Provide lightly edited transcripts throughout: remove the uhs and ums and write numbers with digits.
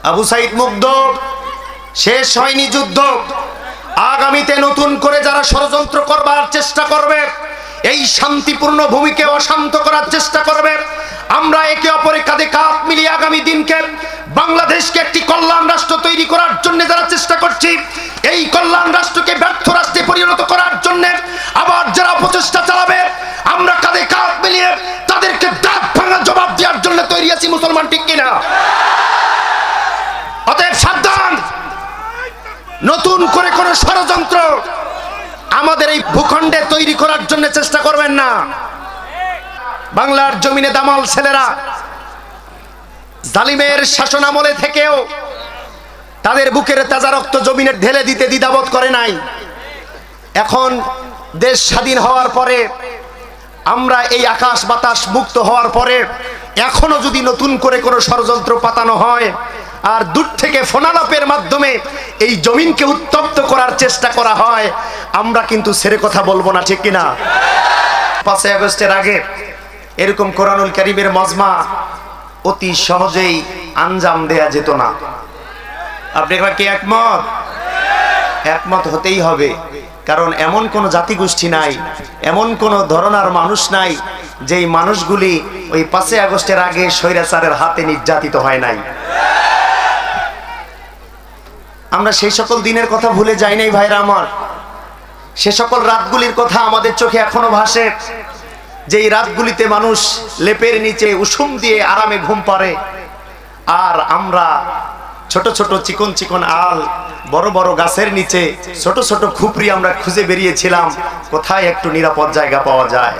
আবু সাইদ মুগ্ধ, শেষ হয়নি যুদ্ধ। আগামীতে নতুন করে যারা ষড়যন্ত্র করবার চেষ্টা করবে, এই শান্তিপূর্ণ ভূমিকে অশান্ত করার চেষ্টা করবে, আমরা একে অপরের কাঁধে কাঁধ মিলিয়ে আগামী দিনকে বাংলাদেশকে একটি কল্যাণ রাষ্ট্র তৈরি করার জন্য যারা চেষ্টা করছি, এই কল্যাণ রাষ্ট্রকে ব্যর্থ রাষ্ট্রে পরিণত করার জন্য আবার যারা প্রচেষ্টা চালাবে, আমরা কাঁধে কাঁধ মিলিয়ে তাদেরকে দাঁত ভাঙা জবাব দেওয়ার জন্য তৈরি আছি। মুসলমান ঠিক কিনা? অতএব সাবধান, নতুন করে কোন ষড়যন্ত্র আমাদের এই ভূখণ্ডে তৈরি করার জন্য চেষ্টা করবেন না। বাংলার জমিনে দামাল ছেলেরা জালিমের শাসন আমলে থেকেও তাদের বুকের তাজা রক্ত জমিনে ঢেলে দিতে দ্বিধাবোধ করে নাই। এখন দেশ স্বাধীন হওয়ার পরে, আমরা এই আকাশ বাতাস মুক্ত হওয়ার পরে এখনো যদি নতুন করে কোনো ষড়যন্ত্র পাতানো হয় আর দূর থেকে ফোনালাপের মাধ্যমে এই জমিনকে উত্তপ্ত করার চেষ্টা করা হয়, আমরা কিন্তু ছেড়ে কথা বলবো না। ঠিক কিনা? 5 আগস্টের আগে এরকম কোরআনুল কারীমের মজমা অতি সহজেই আঞ্জাম দেয়া যেত না। আপনারা কি একমত? একমত হতেই হবে, কারণ এমন কোন জাতিগোষ্ঠী নাই, এমন কোন ধরনার মানুষ নাই যেই মানুষগুলি ওই 5 আগস্টের আগে স্বৈরাচারের হাতে নির্যাতিত হয় নাই। আমরা সেই সকল দিনের কথা ভুলে যাই নাই ভাইরা আমার। সে সকল রাতগুলির কথা আমাদের চোখে এখনো ভাসে, যেই রাতগুলিতে মানুষ লেপের নিচে উষুম দিয়ে আরামে ঘুম পারে, আর আমরা ছোট ছোট চিকন চিকন আল, বড় বড় গাছের নিচে ছোট ছোট খুপড়ি আমরা খুঁজে বেরিয়েছিলাম কোথায় একটু নিরাপদ জায়গা পাওয়া যায়।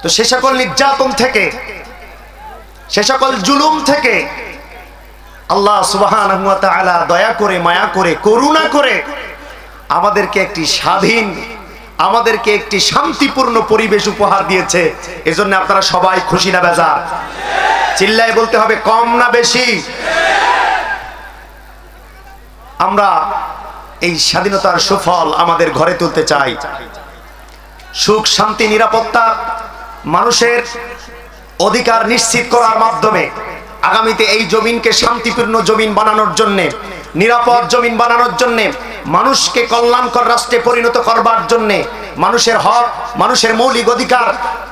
তো সে সকল নির্যাতন থেকে, সে সকল জুলুম থেকে আল্লাহ সুবহানাহু ওয়া তাআলা দয়া করে, মায়া করে, করুণা করে আমাদেরকে একটি স্বাধীন, আমাদেরকে একটি শান্তিপূর্ণ পরিবেশ উপহার দিয়েছে। এজন্য আপনারা সবাই খুশি না বেজার? চিল্লায় বলতে হবে, কম না বেশি? আমরা এই স্বাধীনতার সুফল আমাদের ঘরে তুলতে চাই। সুখ, শান্তি, নিরাপত্তা, মানুষের অধিকার নিশ্চিত করার মাধ্যমে আগামীতে এই জমিনকে শান্তিপূর্ণ জমিন বানানোর জন্যে, নিরাপদ জমিন বানানোর জন্যে, মানুষকে কল্যাণকর রাষ্ট্রে পরিণত করবার জন্যে, মানুষের হক, মানুষের মৌলিক অধিকার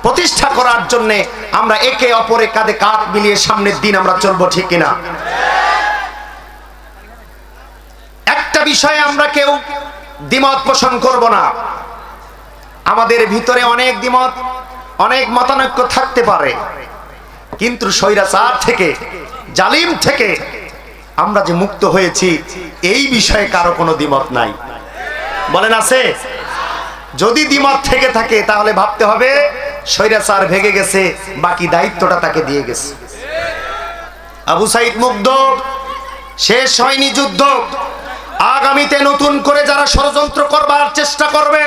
প্রতিষ্ঠা করার জন্যে আমরা একে অপরের কাঁধে কাঁধ মিলিয়ে সামনের দিন আমরা চলবো। ঠিক কিনা? একটা বিষয়ে আমরা কেউ দ্বিমত পোষণ করব না। আমাদের ভিতরে অনেক দ্বিমত, অনেক মতানৈক্য থাকতে পারে, কিন্তু স্বৈরাচার থেকে, জালিম থেকে আমরা যে মুক্ত হয়েছি এই বিষয়ে কারো কোনো দ্বিমত নাই। বলেন আছে? যদি দ্বিমত থেকে থাকে তাহলে ভাবতে হবে স্বৈরাচার ভেঙে গেছে, বাকি দায়িত্বটা তাকে দিয়ে গেছে। আবু সাইদ মুগ্ধ, শেষ হয়নি যুদ্ধ। আগামীতে নতুন করে যারা ষড়যন্ত্র করবার চেষ্টা করবে,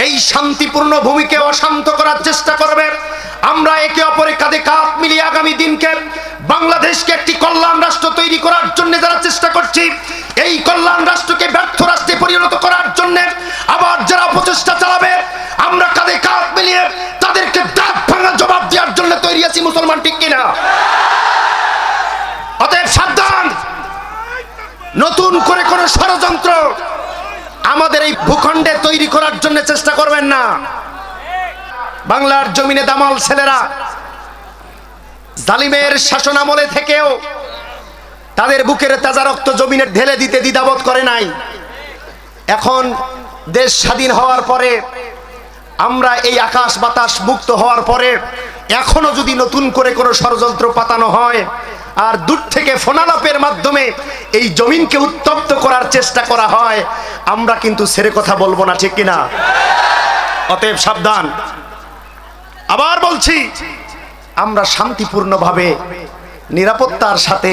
এই শান্তিপূর্ণ ভূমিকে অশান্ত করার চেষ্টা করবে, আমরা একে অপরের কাঁধে কাঁধ মিলিয়ে আগামী দিনকে বাংলাদেশকে একটি কল্যাণ রাষ্ট্র তৈরি করার জন্য যারা চেষ্টা করছি, এই কল্যাণ রাষ্ট্রকে ব্যর্থ রাষ্ট্রে পরিণত করার জন্য আবার যারা প্রচেষ্টা চালাবে, আমরা কাঁধে কাঁধ মিলিয়ে তাদেরকে দাঁত ভাঙা জবাব দেওয়ার জন্য তৈরি আছি। মুসলমান ঠিক কিনা? অতএব সাবধান, নতুন করে কোন ষড়যন্ত্র আমাদের এই ভূখণ্ডে তৈরি করার জন্য চেষ্টা করবেন না। বাংলার জমিনে দামাল ছেলেরা জালিমের শাসন আমলে থেকেও তাদের বুকের তাজা রক্ত জমিনে ঢেলে দিতে দ্বিধাবোধ করে নাই। এখন দেশ স্বাধীন হওয়ার পরে, আমরা এই আকাশ বাতাস মুক্ত হওয়ার পরে এখনো যদি নতুন করে কোনো ষড়যন্ত্র পাতানো হয় আর দূর থেকে ফোনালাপের মাধ্যমে এই জমিনকে উত্তপ্ত করার চেষ্টা করা হয়, আমরা কিন্তু ছেড়ে কথা বলবো না। ঠিক কিনা? অতএব সাবধান। আবার বলছি, আমরা শান্তিপূর্ণভাবে, নিরাপত্তার সাথে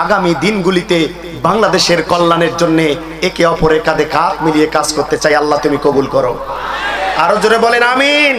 আগামী দিনগুলিতে বাংলাদেশের কল্যাণের জন্য একে অপরের কাঁধে কাঁধ মিলিয়ে কাজ করতে চাই। আল্লাহ তুমি কবুল করো। আরো জোরে বলেন আমিন।